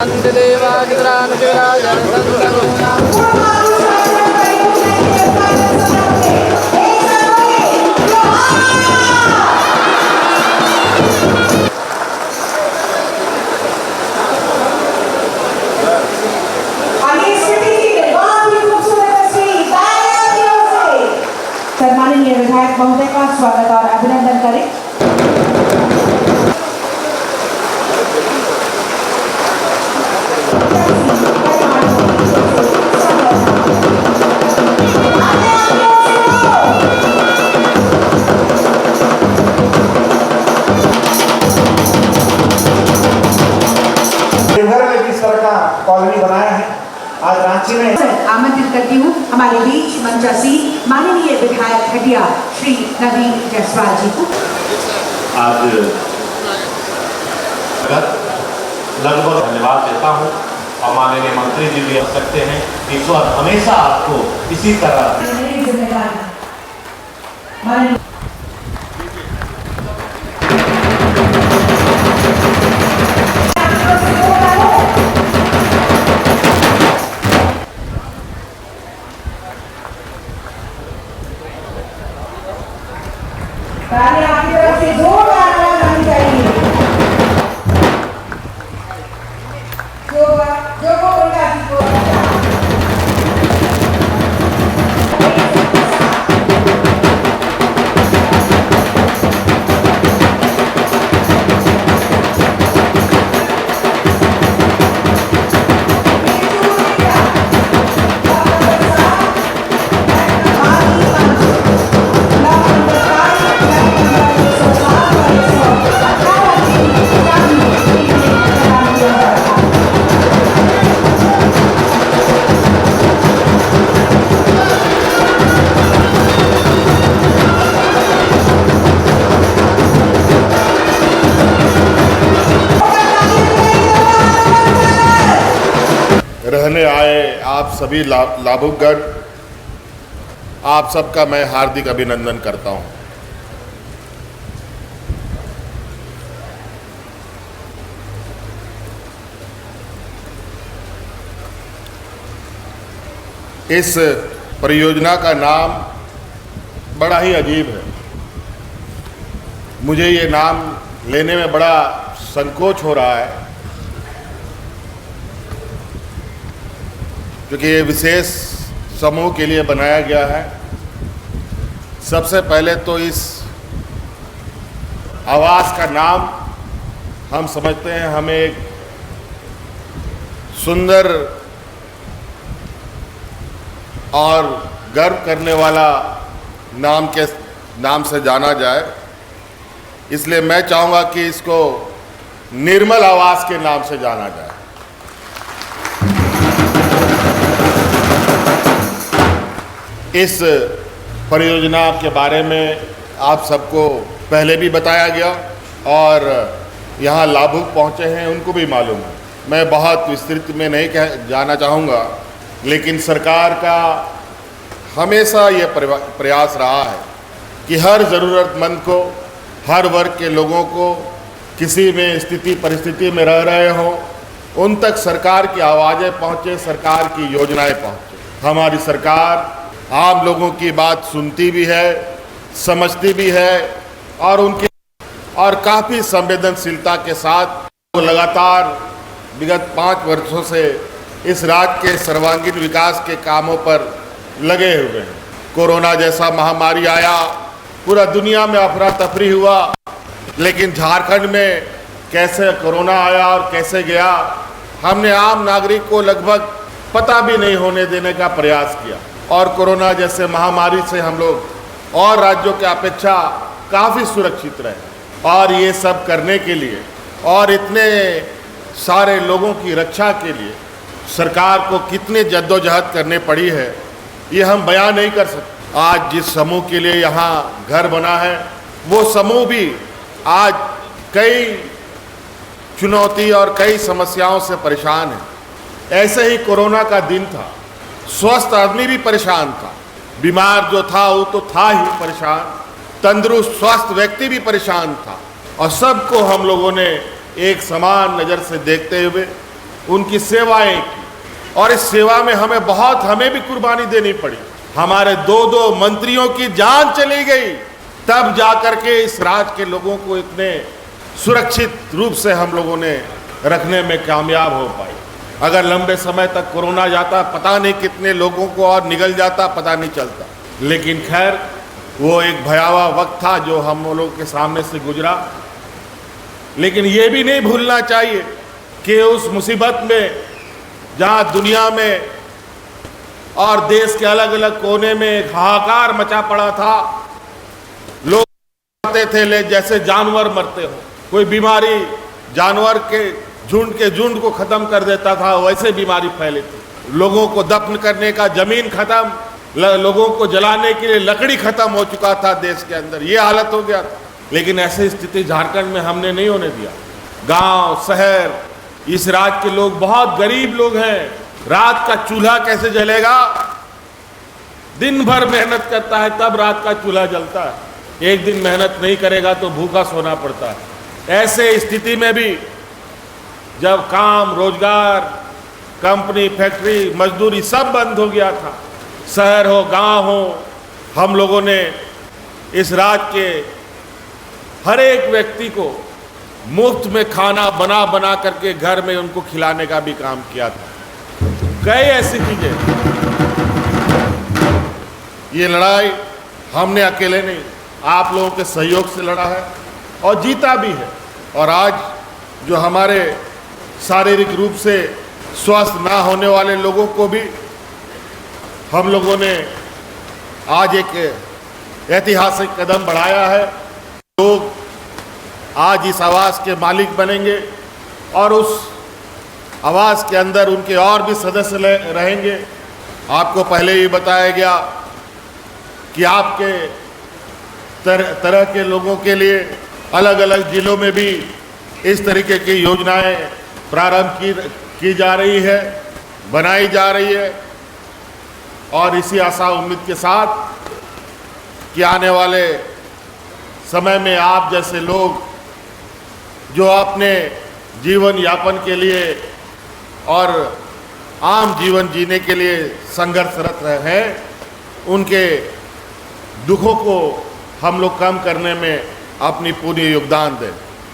सम्माननीय विधायक महोदय का स्वागत और अभिनंदन करें। जिस तरह का कॉलोनी बनाया है आज रांची में आमंत्रित करती हूँ हमारे बीच मंचासी माननीय विधायक हटिया श्री नवीन जायसवाल जी को। आज लगभग धन्यवाद देता हूँ और माननीय मंत्री जी भी रख सकते हैं। ईश्वर हमेशा आपको इसी तरह ताली आपकी तरफ से जोरदार आवाज आनी चाहिए। जो वो उनका रहने आए आप सभी लाभुकगण, आप सबका मैं हार्दिक अभिनंदन करता हूं। इस परियोजना का नाम बड़ा ही अजीब है। मुझे ये नाम लेने में बड़ा संकोच हो रहा है, क्योंकि ये विशेष समूह के लिए बनाया गया है। सबसे पहले तो इस आवास का नाम हम समझते हैं हमें एक सुंदर और गर्व करने वाला नाम से जाना जाए, इसलिए मैं चाहूँगा कि इसको निर्मल आवास के नाम से जाना जाए। इस परियोजना के बारे में आप सबको पहले भी बताया गया और यहाँ लाभुक पहुँचे हैं उनको भी मालूम है। मैं बहुत विस्तृत में नहीं जाना चाहूँगा, लेकिन सरकार का हमेशा ये प्रयास रहा है कि हर ज़रूरतमंद को, हर वर्ग के लोगों को, किसी में स्थिति परिस्थिति में रह रहे हों, उन तक सरकार की आवाज़ें पहुँचे, सरकार की योजनाएं पहुँचे। हमारी सरकार आम लोगों की बात सुनती भी है, समझती भी है और काफ़ी संवेदनशीलता के साथ वो लगातार विगत 5 वर्षों से इस राज्य के सर्वांगीण विकास के कामों पर लगे हुए हैं। कोरोना जैसा महामारी आया, पूरा दुनिया में अफरा तफरी हुआ, लेकिन झारखंड में कैसे कोरोना आया और कैसे गया, हमने आम नागरिक को लगभग पता भी नहीं होने देने का प्रयास किया और कोरोना जैसे महामारी से हम लोग और राज्यों के अपेक्षा काफ़ी सुरक्षित रहे। और ये सब करने के लिए और इतने सारे लोगों की रक्षा के लिए सरकार को कितने जद्दोजहद करने पड़ी है, ये हम बयान नहीं कर सकते। आज जिस समूह के लिए यहाँ घर बना है, वो समूह भी आज कई चुनौती और कई समस्याओं से परेशान है। ऐसे ही कोरोना का दिन था, स्वस्थ आदमी भी परेशान था, बीमार जो था वो तो था ही परेशान, तंदुरुस्त स्वस्थ व्यक्ति भी परेशान था, और सबको हम लोगों ने एक समान नज़र से देखते हुए उनकी सेवाएं की और इस सेवा में हमें भी कुर्बानी देनी पड़ी। हमारे दो मंत्रियों की जान चली गई, तब जाकर के इस राज्य के लोगों को इतने सुरक्षित रूप से हम लोगों ने रखने में कामयाब हो पाए। अगर लंबे समय तक कोरोना जाता, पता नहीं कितने लोगों को और निगल जाता, पता नहीं चलता। लेकिन खैर, वो एक भयावह वक्त था जो हम लोगों के सामने से गुजरा। लेकिन ये भी नहीं भूलना चाहिए कि उस मुसीबत में, जहाँ दुनिया में और देश के अलग अलग कोने में हाहाकार मचा पड़ा था, लोग मरते थे जैसे जानवर मरते हो। कोई बीमारी जानवर के झुंड को खत्म कर देता था, वैसे बीमारी फैली थी। लोगों को दफन करने का जमीन खत्म, लोगों को जलाने के लिए लकड़ी खत्म हो चुका था देश के अंदर, ये हालत हो गया था। लेकिन ऐसी स्थिति झारखंड में हमने नहीं होने दिया। गांव शहर, इस राज्य के लोग बहुत गरीब लोग हैं। रात का चूल्हा कैसे जलेगा? दिन भर मेहनत करता है तब रात का चूल्हा जलता है। एक दिन मेहनत नहीं करेगा तो भूखा सोना पड़ता है। ऐसे स्थिति में भी जब काम रोजगार, कंपनी, फैक्ट्री, मजदूरी सब बंद हो गया था, शहर हो गांव हो, हम लोगों ने इस राज्य के हर एक व्यक्ति को मुफ्त में खाना बना करके घर में उनको खिलाने का भी काम किया था। कई ऐसी चीजें। ये लड़ाई हमने अकेले नहीं, आप लोगों के सहयोग से लड़ा है और जीता भी है। और आज जो हमारे शारीरिक रूप से स्वस्थ ना होने वाले लोगों को भी हम लोगों ने आज एक ऐतिहासिक कदम बढ़ाया है। लोग आज इस आवास के मालिक बनेंगे और उस आवास के अंदर उनके और भी सदस्य रहेंगे। आपको पहले ही बताया गया कि आपके तरह के लोगों के लिए अलग अलग जिलों में भी इस तरीके की योजनाएं प्रारंभ की जा रही है, बनाई जा रही है। और इसी आशा उम्मीद के साथ कि आने वाले समय में आप जैसे लोग जो अपने जीवन यापन के लिए और आम जीवन जीने के लिए संघर्षरत हैं, उनके दुखों को हम लोग कम करने में अपनी पूरी योगदान दें।